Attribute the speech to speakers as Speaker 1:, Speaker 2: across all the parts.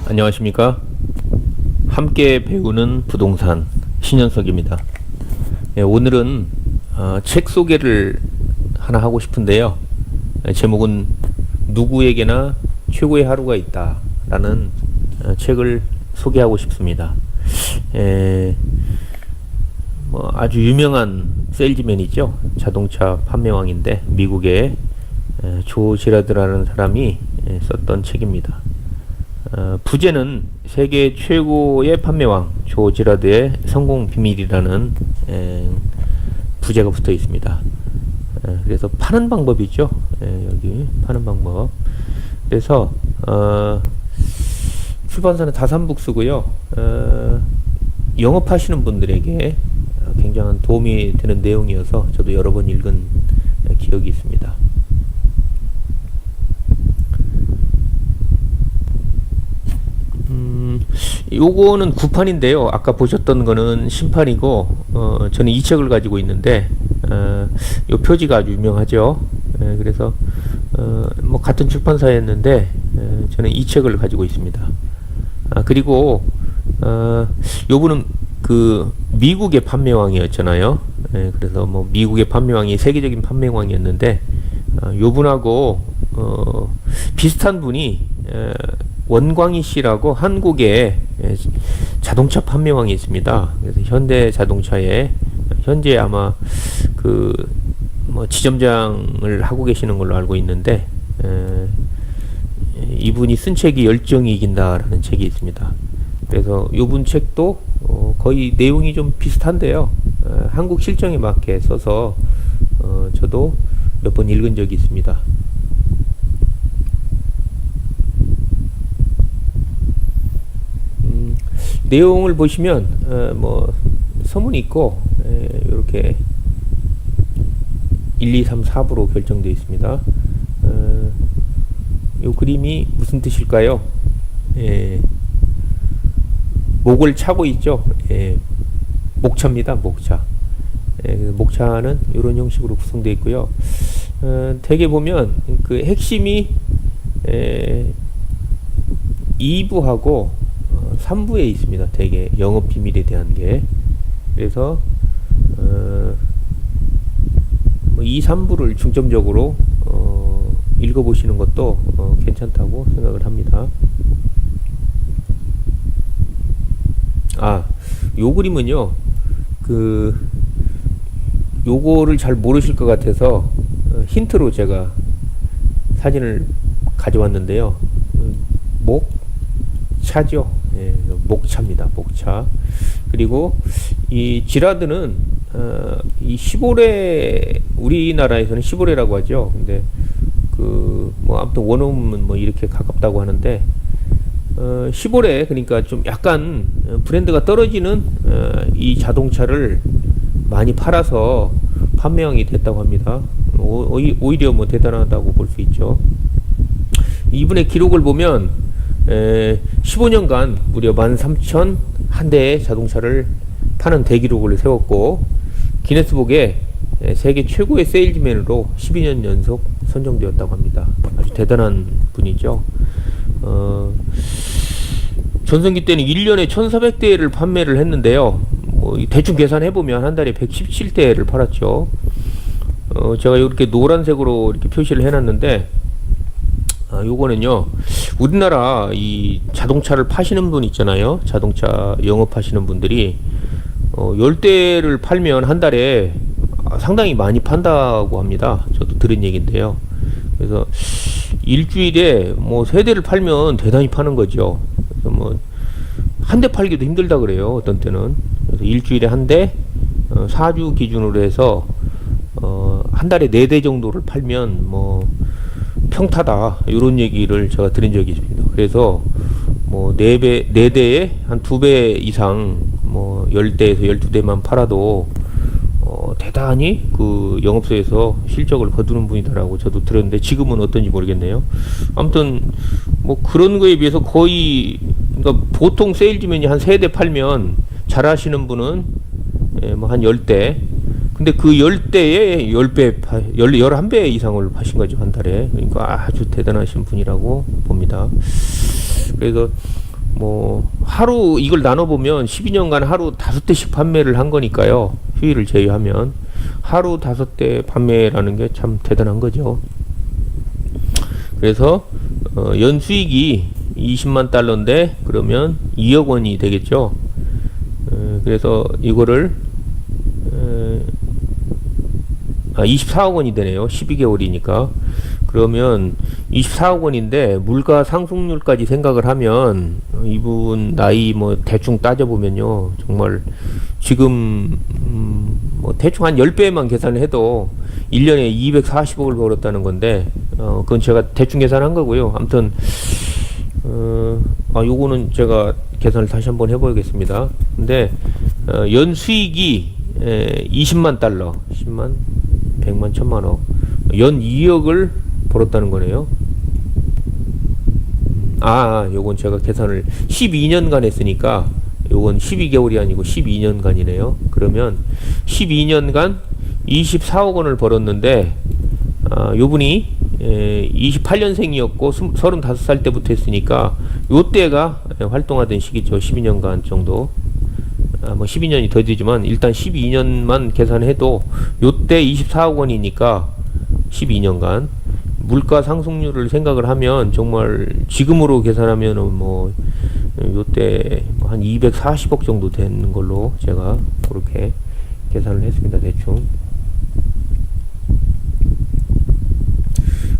Speaker 1: 안녕하십니까. 함께 배우는 부동산 신현석입니다. 오늘은 책 소개를 하나 하고 싶은데요. 제목은 누구에게나 최고의 하루가 있다 라는 책을 소개하고 싶습니다. 아주 유명한 세일즈맨이죠. 자동차 판매왕인데 미국의 조 지라드라는 사람이 썼던 책입니다. 부제는 세계 최고의 판매왕 조 지라드의 성공 비밀이라는 부제가 붙어 있습니다. 그래서 파는 방법이죠. 여기 파는 방법. 그래서 출판사는 다산북스고요. 영업하시는 분들에게 굉장한 도움이 되는 내용이어서 저도 여러 번 읽은 기억이 있습니다. 요거는 구판인데요. 아까 보셨던 거는 신판이고, 저는 이 책을 가지고 있는데, 요 표지가 아주 유명하죠. 그래서, 같은 출판사였는데, 저는 이 책을 가지고 있습니다. 그리고, 요분은 그, 미국의 판매왕이었잖아요. 그래서 미국의 판매왕이 세계적인 판매왕이었는데, 요분하고, 비슷한 분이, 원광희 씨라고 한국의 자동차 판매왕이 있습니다. 그래서 현대 자동차에 현재 아마 그 지점장을 하고 계시는 걸로 알고 있는데, 이분이 쓴 책이 열정이 이긴다라는 책이 있습니다. 그래서 이분 책도 거의 내용이 좀 비슷한데요. 한국 실정에 맞게 써서 저도 몇 번 읽은 적이 있습니다. 내용을 보시면 서문이 있고 이렇게 1, 2, 3, 4부로 결정되어 있습니다. 이 그림이 무슨 뜻일까요? 목을 차고 있죠. 목차입니다. 목차. 목차는 이런 형식으로 구성되어 있고요. 대개 보면 그 핵심이 2부하고 3부에 있습니다. 대개 영업 비밀에 대한 게. 그래서 2, 3부를 중점적으로 읽어보시는 것도 괜찮다고 생각을 합니다. 요 그림은요, 요거를 잘 모르실 것 같아서 힌트로 제가 사진을 가져왔는데요. 목차죠. 목차입니다. 목차. 그리고 이 지라드는 이 시보레, 우리나라에서는 시보레라고 하죠. 근데 아무튼 원어음은 이렇게 가깝다고 하는데, 시보레, 그러니까 좀 약간 브랜드가 떨어지는 이 자동차를 많이 팔아서 판매왕이 됐다고 합니다. 오히려 대단하다고 볼 수 있죠. 이분의 기록을 보면 15년간 무려 13,001대의 자동차를 파는 대기록을 세웠고, 기네스북에 세계 최고의 세일즈맨으로 12년 연속 선정되었다고 합니다. 아주 대단한 분이죠. 전성기 때는 1년에 1,400대를 판매를 했는데요. 대충 계산해보면 한 달에 117대를 팔았죠. 제가 이렇게 노란색으로 이렇게 표시를 해놨는데, 요거는요, 우리나라 이 자동차를 파시는 분 있잖아요. 자동차 영업하시는 분들이 10대를 팔면 한 달에 상당히 많이 판다고 합니다. 저도 들은 얘기인데요. 그래서 일주일에 3대를 팔면 대단히 파는 거죠. 그래서 한 대 팔기도 힘들다 그래요. 어떤 때는. 그래서 일주일에 한 대, 4주 기준으로 해서 한 달에 4대 정도를 팔면 평타다, 이런 얘기를 제가 들은 적이 있습니다. 그래서 4대에 한 2배 이상 10대에서 12대만 팔아도 대단히 그 영업소에서 실적을 거두는 분이다라고 저도 들었는데, 지금은 어떤지 모르겠네요. 아무튼 그런 거에 비해서 거의, 그러니까 보통 세일즈맨이 한 3대 팔면 잘하시는 분은 한 10대, 근데 그 10대에 10배, 11배 이상을 파신 거죠, 한 달에. 그러니까 아주 대단하신 분이라고 봅니다. 그래서 뭐 하루 이걸 나눠보면 12년간 하루 5대씩 판매를 한 거니까요. 휴일을 제외하면 하루 5대 판매라는 게 참 대단한 거죠. 그래서 연수익이 20만 달러인데 그러면 2억 원이 되겠죠. 그래서 이거를 24억 원이 되네요. 12개월이니까. 그러면 24억 원인데 물가 상승률까지 생각을 하면 이분 나이 뭐 대충 따져보면요. 정말 지금 뭐 대충 한 10배만 계산을 해도 1년에 240억을 벌었다는 건데 그건 제가 대충 계산한 거고요. 아무튼 요거는 제가 계산을 다시 한번 해보겠습니다. 근데 연수익이 20만 달러, 10만, 100만, 1000만억, 연 2억을 벌었다는 거네요. 요건 제가 계산을 12년간 했으니까 요건 12개월이 아니고 12년간이네요. 그러면 12년간 24억 원을 벌었는데 요분이 28년생이었고 35살 때부터 했으니까 요때가 활동하던 시기죠. 12년간 정도. 뭐 12년이 더 되지만 일단 12년만 계산해도 요때 24억 원이니까 12년간 물가 상승률을 생각을 하면 정말 지금으로 계산하면은 뭐 요때 한 240억 정도 되는 걸로 제가 그렇게 계산을 했습니다. 대충.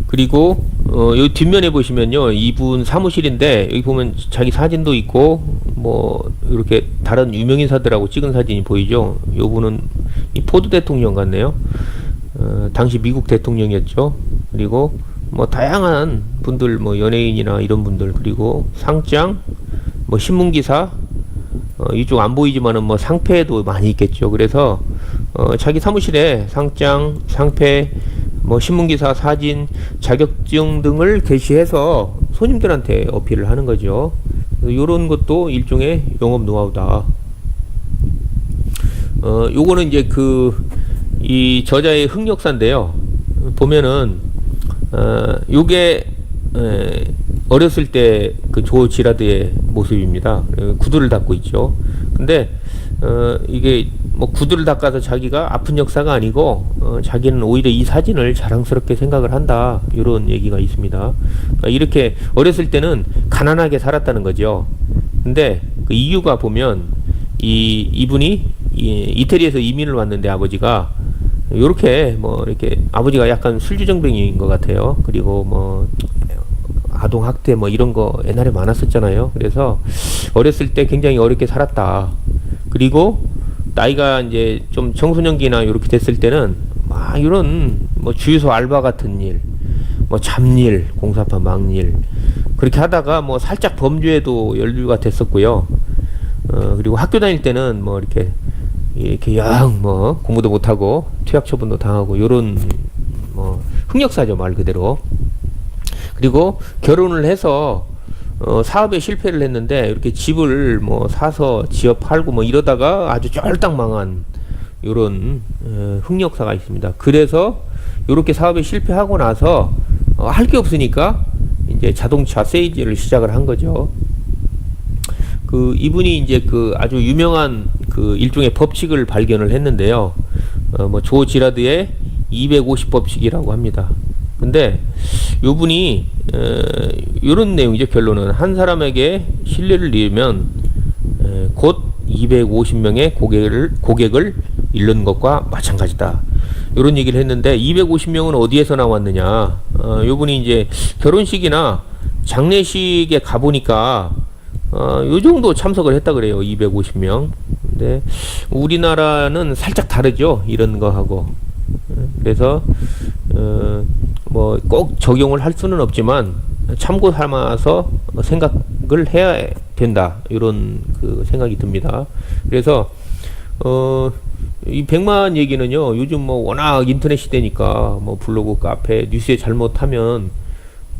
Speaker 1: 그리고 여기 뒷면에 보시면요, 이분 사무실인데 여기 보면 자기 사진도 있고 뭐 이렇게 다른 유명인사들하고 찍은 사진이 보이죠. 요분은 이 포드 대통령 같네요. 당시 미국 대통령이었죠. 그리고 뭐 다양한 분들, 뭐 연예인이나 이런 분들, 그리고 상장, 뭐 신문기사, 이쪽 안 보이지만은 뭐 상패도 많이 있겠죠. 그래서 자기 사무실에 상장, 상패, 뭐 신문기사, 사진, 자격증 등을 게시해서 손님들한테 어필을 하는 거죠. 요런 것도 일종의 영업 노하우다. 요거는 이제 이 저자의 흑역사인데요. 보면은 요게 어렸을 때 그 조 지라드의 모습입니다. 구두를 닦고 있죠. 근데 이게 뭐 구두를 닦아서 자기가 아픈 역사가 아니고 자기는 오히려 이 사진을 자랑스럽게 생각을 한다, 이런 얘기가 있습니다. 이렇게 어렸을 때는 가난하게 살았다는 거죠. 근데 그 이유가 보면 이분이 이태리에서 이민을 왔는데 아버지가 요렇게 뭐 이렇게 아버지가 약간 술주정뱅이인 것 같아요. 그리고 뭐 아동학대 뭐 이런 거 옛날에 많았었잖아요. 그래서 어렸을 때 굉장히 어렵게 살았다. 그리고 나이가 이제 좀 청소년기나 이렇게 됐을 때는 막 이런 뭐 주유소 알바 같은 일, 뭐 잡일, 공사파 막일 그렇게 하다가 뭐 살짝 범죄에도 연루가 됐었고요. 그리고 학교 다닐 때는 뭐 이렇게 영 뭐 공부도 못하고 퇴학 처분도 당하고 요런 뭐 흑역사죠, 말 그대로. 그리고 결혼을 해서 사업에 실패를 했는데 이렇게 집을 뭐 사서 지어 팔고 뭐 이러다가 아주 쫄딱 망한 요런 흑역사가 있습니다. 그래서 요렇게 사업에 실패하고 나서 할 게 없으니까 이제 자동차 세일즈를 시작을 한 거죠. 이분이 이제 아주 유명한 일종의 법칙을 발견을 했는데요. 뭐 조 지라드의 250법칙이라고 합니다. 근데 요분이 요런 내용이죠. 결론은 한 사람에게 신뢰를 잃으면 곧 250명의 고객을 잃는 것과 마찬가지다. 요런 얘기를 했는데 250명은 어디에서 나왔느냐? 요분이 이제 결혼식이나 장례식에 가보니까 요 정도 참석을 했다 그래요. 250명. 근데 우리나라는 살짝 다르죠, 이런 거 하고. 그래서 뭐 꼭 적용을 할 수는 없지만 참고 삼아서 생각을 해야 된다, 이런 생각이 듭니다. 그래서 이 100만 얘기는요, 요즘 뭐 워낙 인터넷 시대니까 뭐 블로그, 카페, 뉴스에 잘못하면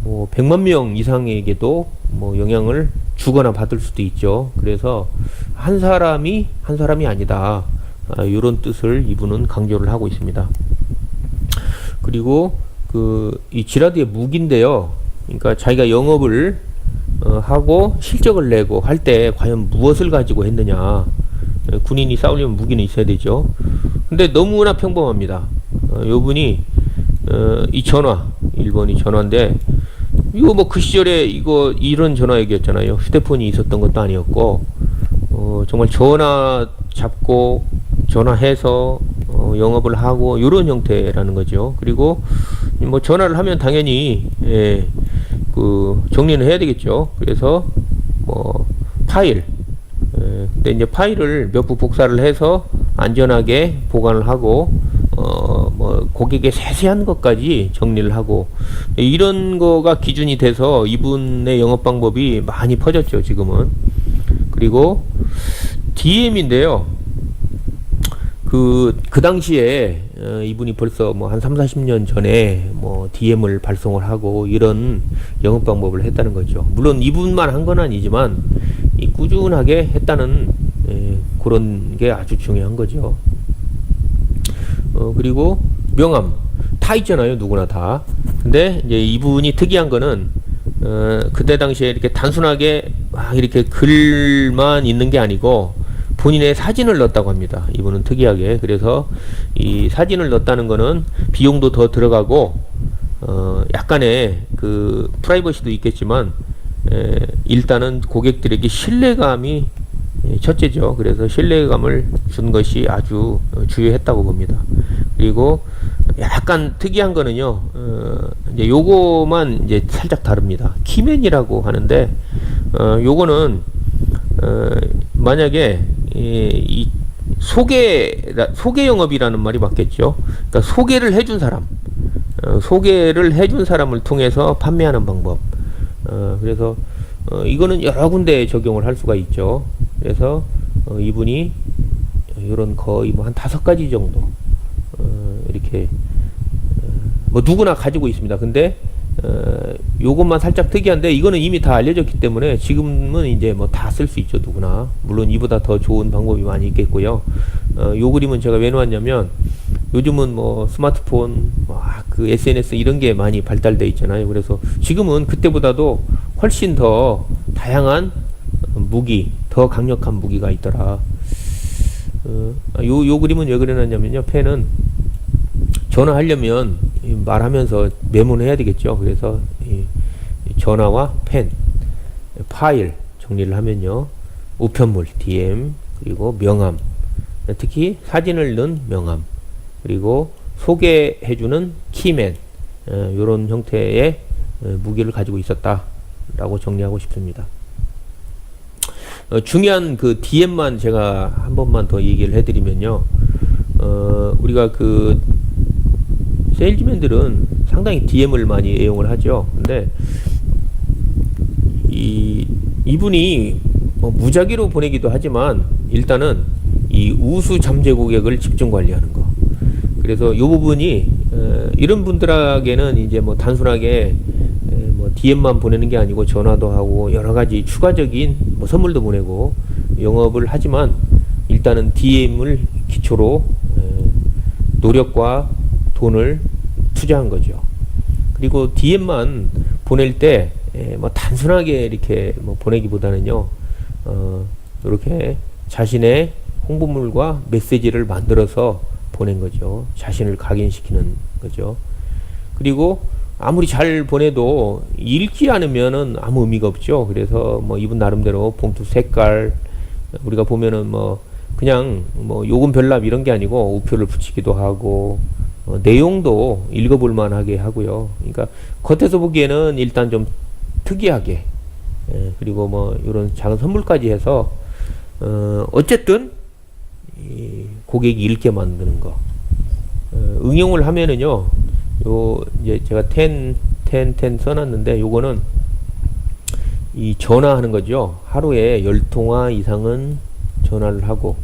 Speaker 1: 뭐 100만 명 이상에게도 뭐 영향을 주거나 받을 수도 있죠. 그래서 한 사람이 아니다, 이런 뜻을 이분은 강조를 하고 있습니다. 그리고 이 지라드의 무기인데요. 그러니까 자기가 영업을 하고 실적을 내고 할 때 과연 무엇을 가지고 했느냐. 군인이 싸우려면 무기는 있어야 되죠. 근데 너무나 평범합니다. 요분이 이 전화 1번이 전화인데 이거 뭐 그 시절에 이거 이런 전화기였잖아요. 휴대폰이 있었던 것도 아니었고 정말 전화 잡고 전화해서 영업을 하고 요런 형태라는 거죠. 그리고 뭐 전화를 하면 당연히 그 정리는 해야 되겠죠. 그래서 뭐 파일 근데 이제 파일을 몇 부 복사를 해서 안전하게 보관을 하고 뭐 고객의 세세한 것까지 정리를 하고 이런 거가 기준이 돼서 이분의 영업 방법이 많이 퍼졌죠 지금은. 그리고 DM인데요. 그 당시에 이분이 벌써 뭐 한 30-40년 전에 뭐 DM을 발송을 하고 이런 영업 방법을 했다는 거죠. 물론 이분만 한 건 아니지만 이 꾸준하게 했다는 그런 게 아주 중요한 거죠. 그리고 명함 다 있잖아요, 누구나 다. 근데 이제 이분이 특이한 거는 그때 당시에 이렇게 단순하게 막 이렇게 글만 있는 게 아니고 본인의 사진을 넣었다고 합니다. 이분은 특이하게. 그래서 이 사진을 넣었다는 거는 비용도 더 들어가고 약간의 그 프라이버시도 있겠지만 일단은 고객들에게 신뢰감이 첫째죠. 그래서 신뢰감을 준 것이 아주 주요했다고 봅니다. 그리고 약간 특이한 거는요, 이제 요거만 이제 살짝 다릅니다. 키맨이라고 하는데, 요거는, 만약에, 이 소개 영업이라는 말이 맞겠죠. 그러니까 소개를 해준 사람, 소개를 해준 사람을 통해서 판매하는 방법. 그래서, 이거는 여러 군데에 적용을 할 수가 있죠. 그래서, 이분이 이런 거의 뭐 한 5가지 정도, 이렇게, 뭐 누구나 가지고 있습니다. 근데, 요것만 살짝 특이한데, 이거는 이미 다 알려졌기 때문에 지금은 이제 뭐 다 쓸 수 있죠, 누구나. 물론 이보다 더 좋은 방법이 많이 있겠고요. 요 그림은 제가 왜 놓았냐면, 요즘은 뭐 스마트폰, 그 SNS 이런 게 많이 발달돼 있잖아요. 그래서 지금은 그때보다도 훨씬 더 다양한 무기, 더 강력한 무기가 있더라. 요 그림은 왜 그려놨냐면요. 펜은 전화하려면 말하면서 메모는 해야 되겠죠. 그래서 전화와 펜, 파일 정리를 하면요. 우편물, DM, 그리고 명함, 특히 사진을 넣은 명함, 그리고 소개해주는 키맨, 요런 형태의 무기를 가지고 있었다라고 정리하고 싶습니다. 중요한 그 DM만 제가 한 번만 더 얘기를 해드리면요. 우리가 그 세일즈맨들은 상당히 DM을 많이 애용을 하죠. 근데 이분이 뭐 무작위로 보내기도 하지만 일단은 이 우수 잠재 고객을 집중 관리하는 거. 그래서 이 부분이 이런 분들에게는 이제 뭐 단순하게 뭐 DM만 보내는 게 아니고 전화도 하고 여러 가지 추가적인 뭐 선물도 보내고 영업을 하지만 일단은 DM을 기초로 노력과 돈을 투자한 거죠. 그리고 DM만 보낼 때 뭐 단순하게 이렇게 뭐 보내기보다는요, 이렇게 자신의 홍보물과 메시지를 만들어서 보낸 거죠. 자신을 각인시키는 거죠. 그리고 아무리 잘 보내도 읽지 않으면은 아무 의미가 없죠. 그래서 뭐 이분 나름대로 봉투 색깔, 우리가 보면은 뭐 그냥 뭐 요금 별납 이런 게 아니고 우표를 붙이기도 하고 내용도 읽어볼 만하게 하고요. 그러니까 겉에서 보기에는 일단 좀 특이하게, 그리고 뭐 이런 작은 선물까지 해서 어쨌든 이 고객이 읽게 만드는 거. 응용을 하면은요, 요 이제 제가 10 써놨는데, 요거는 이 전화하는 거죠. 하루에 10통화 이상은 전화를 하고,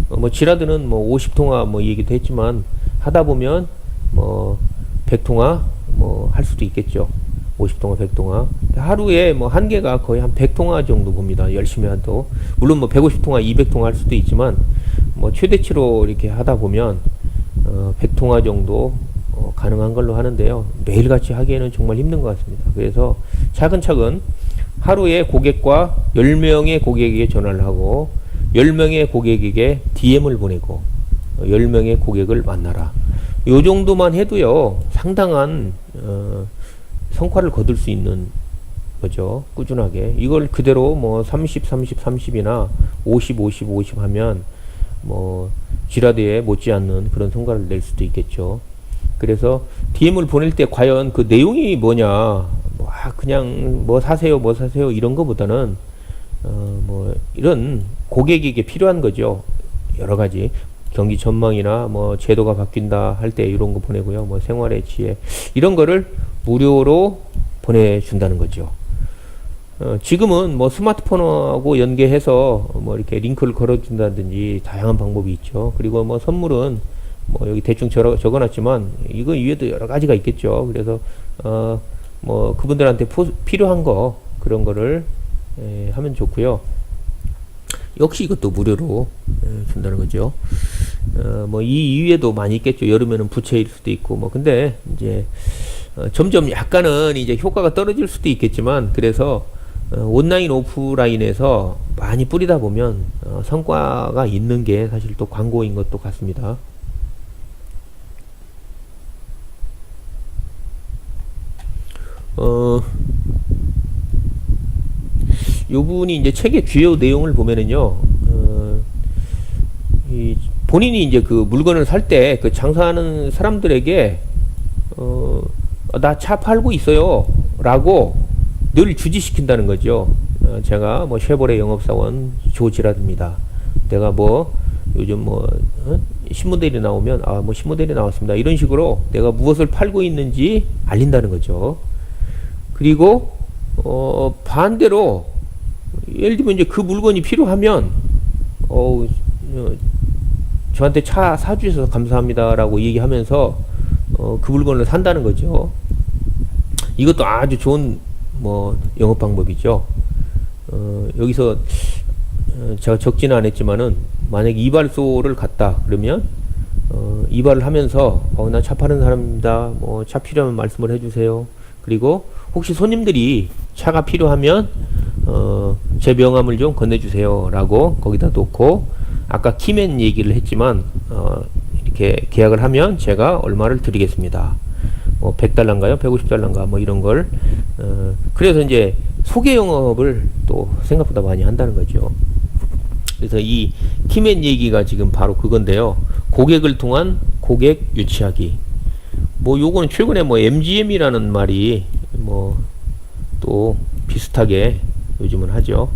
Speaker 1: 뭐 지라드는 뭐 50통화 뭐 얘기도 했지만 하다 보면 뭐 100통화 뭐 할 수도 있겠죠. 50통화, 100통화. 하루에 뭐 한계가 거의 한 100통화 정도 봅니다. 열심히 해도. 물론 뭐 150통화, 200통화 할 수도 있지만 뭐 최대치로 이렇게 하다 보면 100통화 정도 가능한 걸로 하는데요. 매일같이 하기에는 정말 힘든 것 같습니다. 그래서 차근차근 하루에 고객과 10명의 고객에게 전화를 하고 10명의 고객에게 DM을 보내고 10명의 고객을 만나라. 요 정도만 해도요, 상당한 성과를 거둘 수 있는 거죠. 꾸준하게. 이걸 그대로 뭐 30, 30, 30이나 50, 50, 50 하면 뭐 지라드에 못지않는 그런 성과를 낼 수도 있겠죠. 그래서 DM을 보낼 때 과연 그 내용이 뭐냐, 뭐 그냥 뭐 사세요, 뭐 사세요 이런 거보다는 뭐 이런 고객에게 필요한 거죠. 여러 가지 경기 전망이나 뭐 제도가 바뀐다 할 때 이런 거 보내고요. 뭐 생활의 지혜 이런 거를 무료로 보내준다는 거죠. 지금은 뭐 스마트폰하고 연계해서 뭐 이렇게 링크를 걸어준다든지 다양한 방법이 있죠. 그리고 뭐 선물은 뭐 여기 대충 적어놨지만 이거 이외에도 여러 가지가 있겠죠. 그래서 뭐 그분들한테 필요한 거 그런 거를 하면 좋고요. 역시 이것도 무료로 준다는 거죠. 뭐 이 이외에도 많이 있겠죠. 여름에는 부채일 수도 있고 뭐 근데 이제 점점 약간은 이제 효과가 떨어질 수도 있겠지만 그래서 온라인 오프라인에서 많이 뿌리다 보면 성과가 있는 게 사실 또 광고인 것도 같습니다. 요분이 이제 책의 주요 내용을 보면은요, 본인이 이제 그 물건을 살 때 그 장사하는 사람들에게, 나 차 팔고 있어요. 라고 늘 주지시킨다는 거죠. 제가 뭐 쉐보레 영업사원 조지라드입니다. 내가 뭐 요즘 뭐, 신모델이 나오면, 뭐 신모델이 나왔습니다. 이런 식으로 내가 무엇을 팔고 있는지 알린다는 거죠. 그리고, 반대로, 예를 들면 이제 그 물건이 필요하면 저한테 차 사주셔서 감사합니다라고 얘기하면서 그 물건을 산다는 거죠. 이것도 아주 좋은 뭐 영업 방법이죠. 여기서 제가 적지는 않았지만은 만약에 이발소를 갔다 그러면 이발을 하면서 나 차 파는 사람입니다. 뭐 차 필요하면 말씀을 해주세요. 그리고 혹시 손님들이 차가 필요하면 제 명함을 좀 건네주세요 라고 거기다 놓고 아까 키맨 얘기를 했지만 이렇게 계약을 하면 제가 얼마를 드리겠습니다. 뭐 100달러인가요? 150달러인가 뭐 이런 걸 그래서 이제 소개 영업을 또 생각보다 많이 한다는 거죠. 그래서 이 키맨 얘기가 지금 바로 그건데요. 고객을 통한 고객 유치하기. 뭐 요거는 최근에 뭐 MGM이라는 말이 뭐 또 비슷하게 요즘은 하죠.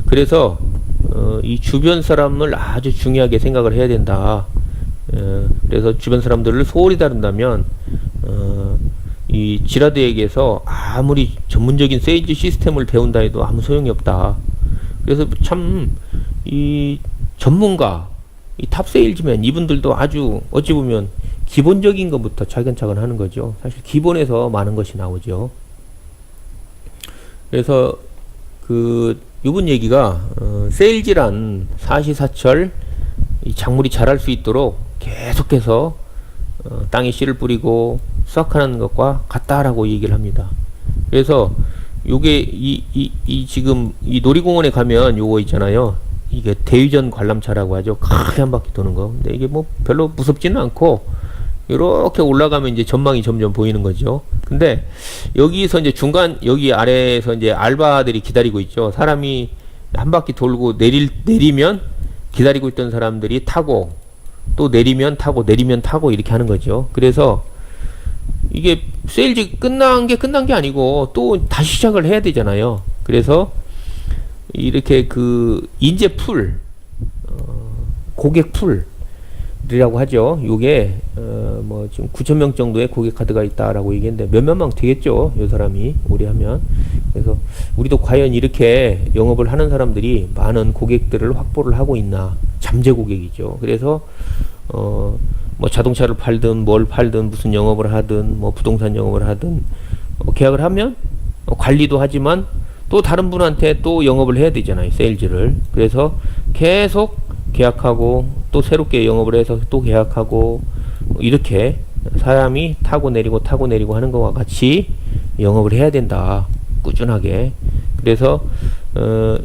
Speaker 1: 그래서 이 주변 사람을 아주 중요하게 생각을 해야 된다. 그래서 주변 사람들을 소홀히 다룬다면 이 지라드에게서 아무리 전문적인 세일즈 시스템을 배운다 해도 아무 소용이 없다. 그래서 참 이 전문가, 이 탑 세일즈맨 이분들도 아주 어찌 보면 기본적인 것부터 차근차근 하는 거죠. 사실 기본에서 많은 것이 나오죠. 그래서 이분 얘기가 세일즈란 사시사철 이 작물이 자랄 수 있도록 계속해서 땅에 씨를 뿌리고 수확하는 것과 같다라고 얘기를 합니다. 그래서 요게 지금 이 놀이공원에 가면 요거 있잖아요. 이게 대위전 관람차라고 하죠. 크게 한 바퀴 도는 거. 근데 이게 뭐 별로 무섭지는 않고 이렇게 올라가면 이제 전망이 점점 보이는 거죠. 근데 여기서 이제 중간 여기 아래에서 이제 알바들이 기다리고 있죠. 사람이 한 바퀴 돌고 내리면 기다리고 있던 사람들이 타고 또 내리면 타고 내리면 타고 이렇게 하는 거죠. 그래서 이게 세일즈 끝난 게 아니고 또 다시 시작을 해야 되잖아요. 그래서 이렇게 그 인재 풀, 고객 풀이라고 하죠. 요게 뭐 지금 9,000명 정도의 고객 카드가 있다라고 얘기했는데 몇몇 명 되겠죠. 요 사람이 오래 하면. 그래서 우리도 과연 이렇게 영업을 하는 사람들이 많은 고객들을 확보를 하고 있나. 잠재 고객이죠. 그래서 뭐 자동차를 팔든 뭘 팔든 무슨 영업을 하든 뭐 부동산 영업을 하든 계약을 하면 관리도 하지만 또 다른 분한테 또 영업을 해야 되잖아요. 세일즈를. 그래서 계속 계약하고 또 새롭게 영업을 해서 또 계약하고 이렇게 사람이 타고 내리고 하는 것과 같이 영업을 해야 된다. 꾸준하게. 그래서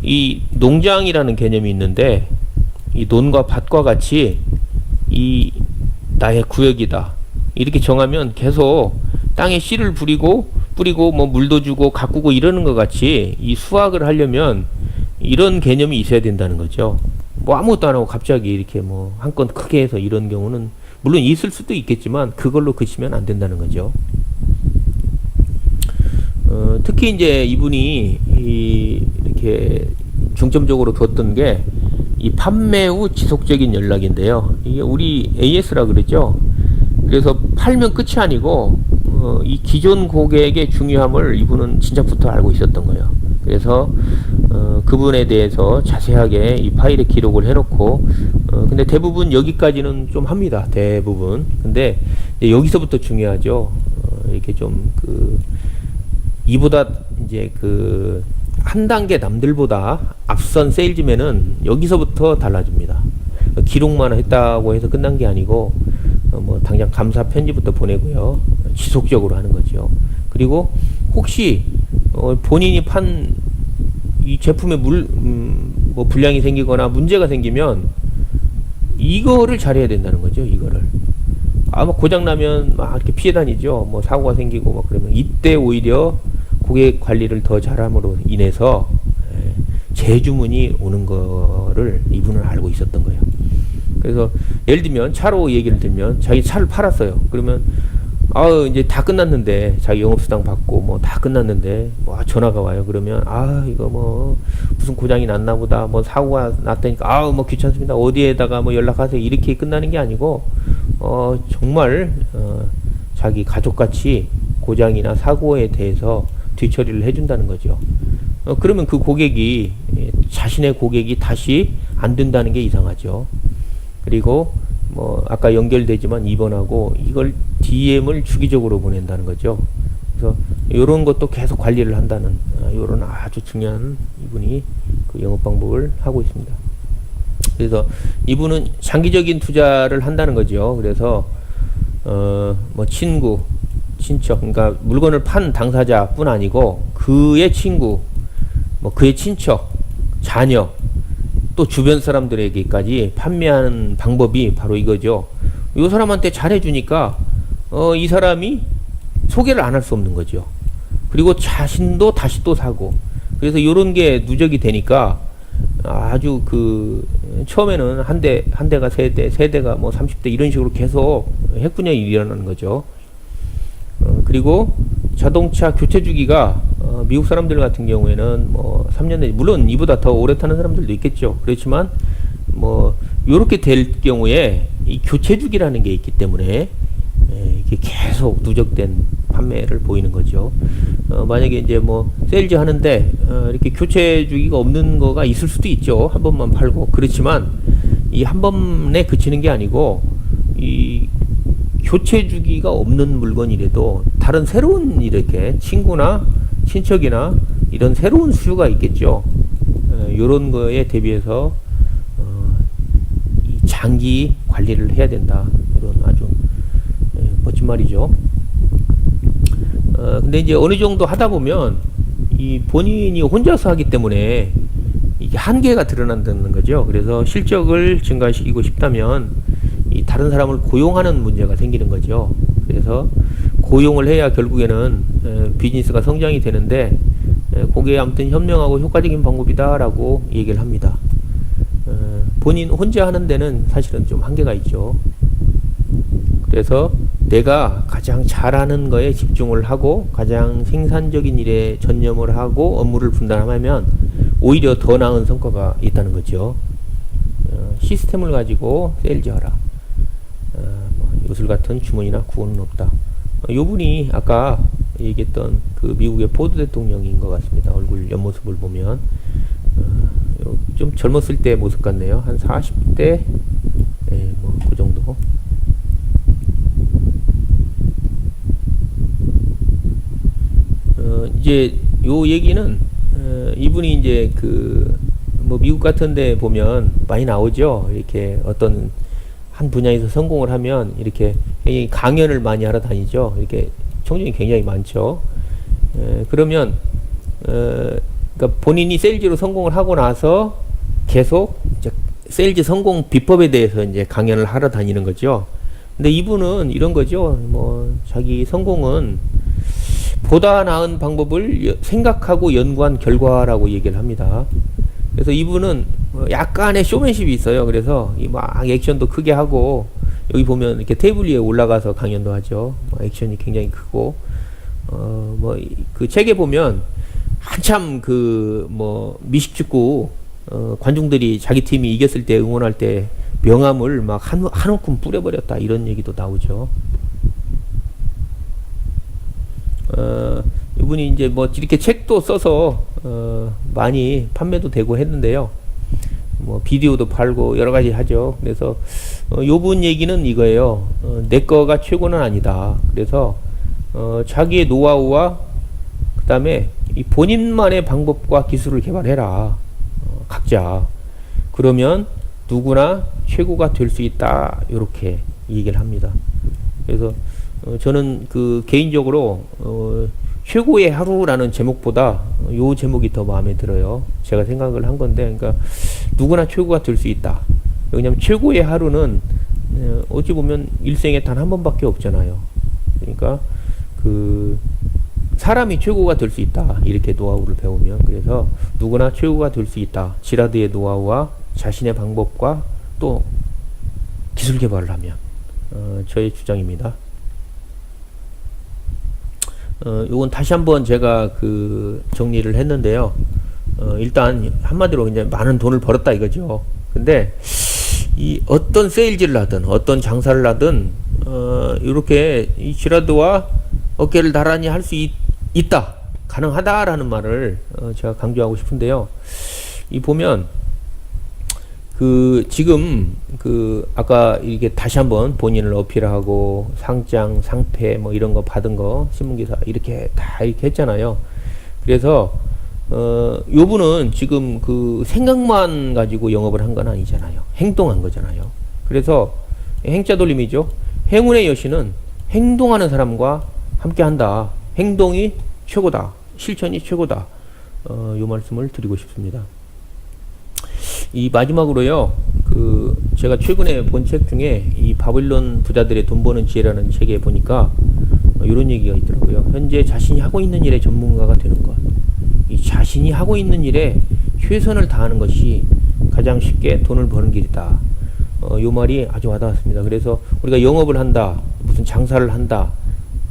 Speaker 1: 이 농장이라는 개념이 있는데 이 논과 밭과 같이 이 나의 구역이다 이렇게 정하면 계속 땅에 씨를 뿌리고 뭐 물도 주고 가꾸고 이러는 것 같이 이 수확을 하려면 이런 개념이 있어야 된다는 거죠. 뭐 아무것도 안 하고 갑자기 이렇게 뭐 한 건 크게 해서 이런 경우는 물론 있을 수도 있겠지만 그걸로 그치면 안 된다는 거죠. 특히 이제 이분이 이렇게 중점적으로 뒀던 게 이 판매 후 지속적인 연락인데요. 이게 우리 AS라 그러죠. 그래서 팔면 끝이 아니고 이 기존 고객의 중요함을 이분은 진작부터 알고 있었던 거예요. 그래서 그분에 대해서 자세하게 이 파일에 기록을 해놓고 근데 대부분 여기까지는 좀 합니다. 대부분. 근데 여기서부터 중요하죠. 이렇게 좀 이보다 이제 한 단계 남들보다 앞선 세일즈맨은 여기서부터 달라집니다. 기록만 했다고 해서 끝난 게 아니고 뭐 당장 감사 편지부터 보내고요. 지속적으로 하는 거죠. 그리고 혹시 본인이 판 이 제품에 뭐 불량이 생기거나 문제가 생기면 이거를 잘해야 된다는 거죠. 이거를 아마 고장 나면 막 이렇게 피해 다니죠. 뭐 사고가 생기고 막 그러면 이때 오히려 고객 관리를 더 잘함으로 인해서 재주문이 오는 거를 이분은 알고 있었던 거예요. 그래서 예를 들면 차로 얘기를 들면 자기 차를 팔았어요. 그러면 이제 다 끝났는데 자기 영업수당 받고 뭐 다 끝났는데 뭐 전화가 와요. 그러면 이거 뭐 무슨 고장이 났나 보다 뭐 사고가 났다니까 뭐 귀찮습니다. 어디에다가 뭐 연락하세요. 이렇게 끝나는 게 아니고 정말 자기 가족같이 고장이나 사고에 대해서 뒤처리를 해준다는 거죠. 그러면 그 고객이 자신의 고객이 다시 안 된다는 게 이상하죠. 그리고 뭐 아까 연결되지만 입원하고 이걸 DM을 주기적으로 보낸다는 거죠. 그래서 이런 것도 계속 관리를 한다는 이런 아주 중요한 이분이 그 영업 방법을 하고 있습니다. 그래서 이분은 장기적인 투자를 한다는 거죠. 그래서 뭐 친구, 친척, 그러니까 물건을 판 당사자뿐 아니고 그의 친구, 뭐 그의 친척, 자녀, 또 주변 사람들에게까지 판매하는 방법이 바로 이거죠. 이 사람한테 잘해주니까 이 사람이 소개를 안 할 수 없는 거죠. 그리고 자신도 다시 또 사고. 그래서 이런 게 누적이 되니까 아주 처음에는 한 대가 세 대가 뭐 30대 이런 식으로 계속 핵분양이 일어나는 거죠. 그리고 자동차 교체 주기가 미국 사람들 같은 경우에는 뭐 3년 내 물론 이보다 더 오래 타는 사람들도 있겠죠. 그렇지만 뭐 요렇게 될 경우에 이 교체 주기라는 게 있기 때문에 이게 계속 누적된 판매를 보이는 거죠. 만약에 이제 뭐 세일즈 하는데 이렇게 교체 주기가 없는 거가 있을 수도 있죠. 한 번만 팔고. 그렇지만 이 한 번에 그치는 게 아니고 이 교체 주기가 없는 물건이라도 다른 새로운 이렇게 친구나 친척이나 이런 새로운 수요가 있겠죠. 요런 거에 대비해서 이 장기 관리를 해야 된다. 이런 아주 멋진 말이죠. 근데 이제 어느 정도 하다 보면 이 본인이 혼자서 하기 때문에 이게 한계가 드러난다는 거죠. 그래서 실적을 증가시키고 싶다면 이 다른 사람을 고용하는 문제가 생기는 거죠. 그래서 고용을 해야 결국에는 비즈니스가 성장이 되는데 그게 아무튼 현명하고 효과적인 방법이다라고 얘기를 합니다. 본인 혼자 하는 데는 사실은 좀 한계가 있죠. 그래서 내가 가장 잘하는 거에 집중을 하고 가장 생산적인 일에 전념을 하고 업무를 분담하면 오히려 더 나은 성과가 있다는 거죠. 시스템을 가지고 세일즈 하라. 요술 같은 주문이나 구호는 없다. 요 분이 아까 얘기했던 그 미국의 포드 대통령인 것 같습니다. 얼굴 옆모습을 보면 좀 젊었을 때 모습 같네요. 한 40대 뭐 그 정도. 이제 요 얘기는 이분이 이제 뭐 미국 같은데 보면 많이 나오죠. 이렇게 어떤 한 분야에서 성공을 하면 이렇게 강연을 많이 하러 다니죠. 이렇게 청중이 굉장히 많죠. 그러면 그러니까 본인이 세일즈로 성공을 하고 나서 계속 이제 세일즈 성공 비법에 대해서 이제 강연을 하러 다니는 거죠. 근데 이분은 이런 거죠. 뭐 자기 성공은 보다 나은 방법을 생각하고 연구한 결과라고 얘기를 합니다. 그래서 이분은 약간의 쇼맨십이 있어요. 그래서 이 막 액션도 크게 하고, 여기 보면 이렇게 테이블 위에 올라가서 강연도 하죠. 액션이 굉장히 크고, 뭐 그 책에 보면 한참 그 뭐 미식축구 관중들이 자기 팀이 이겼을 때 응원할 때 명함을 막 한 움큼 뿌려버렸다, 이런 얘기도 나오죠. 이분이 이제 뭐 이렇게 책도 써서 많이 판매도 되고 했는데요. 뭐 비디오도 팔고 여러 가지 하죠. 그래서 요분 얘기는 이거예요. 내 거가 최고는 아니다. 그래서 자기의 노하우와 그 다음에 이 본인만의 방법과 기술을 개발해라. 각자. 그러면 누구나 최고가 될 수 있다. 이렇게 얘기를 합니다. 그래서 저는 그 개인적으로 최고의 하루라는 제목보다 요 제목이 더 마음에 들어요. 제가 생각을 한 건데, 그러니까 누구나 최고가 될 수 있다. 왜냐면 최고의 하루는 어찌 보면 일생에 단 한 번밖에 없잖아요. 그러니까 그 사람이 최고가 될 수 있다, 이렇게 노하우를 배우면. 그래서 누구나 최고가 될 수 있다. 지라드의 노하우와 자신의 방법과 또 기술 개발을 하면, 저의 주장입니다. 요건 다시 한번 제가 그 정리를 했는데요. 일단 한마디로 이제 많은 돈을 벌었다 이거죠. 근데 이 어떤 세일즈를 하든 어떤 장사를 하든 이렇게 이 지라드와 어깨를 나란히 할 수 있다, 가능하다라는 말을 제가 강조하고 싶은데요. 이 보면 그 지금 그 아까 이렇게 다시 한번 본인을 어필하고 상장, 상패 뭐 이런 거 받은 거 신문기사 이렇게 다 이렇게 했잖아요. 그래서 요분은 지금 그 생각만 가지고 영업을 한 건 아니잖아요. 행동한 거잖아요. 그래서 행자 돌림이죠. 행운의 여신은 행동하는 사람과 함께 한다. 행동이 최고다. 실천이 최고다. 요 말씀을 드리고 싶습니다. 이 마지막으로요, 그 제가 최근에 본 책 중에 이 바빌론 부자들의 돈 버는 지혜라는 책에 보니까 이런 얘기가 있더라고요. 현재 자신이 하고 있는 일의 전문가가 되는 것. 이 자신이 하고 있는 일에 최선을 다하는 것이 가장 쉽게 돈을 버는 길이다. 요 말이 아주 와닿았습니다. 그래서 우리가 영업을 한다, 무슨 장사를 한다,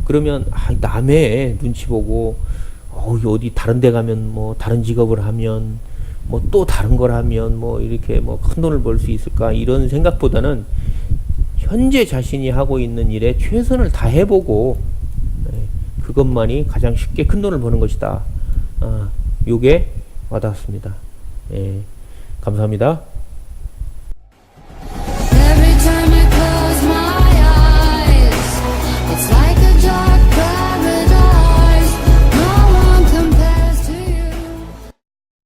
Speaker 1: 그러면 남의 눈치 보고 어디 다른 데 가면 뭐 다른 직업을 하면 뭐 또 다른 걸 하면 뭐 이렇게 뭐 큰 돈을 벌 수 있을까, 이런 생각보다는 현재 자신이 하고 있는 일에 최선을 다해보고 그것만이 가장 쉽게 큰 돈을 버는 것이다. 요게 와닿았습니다. 감사합니다.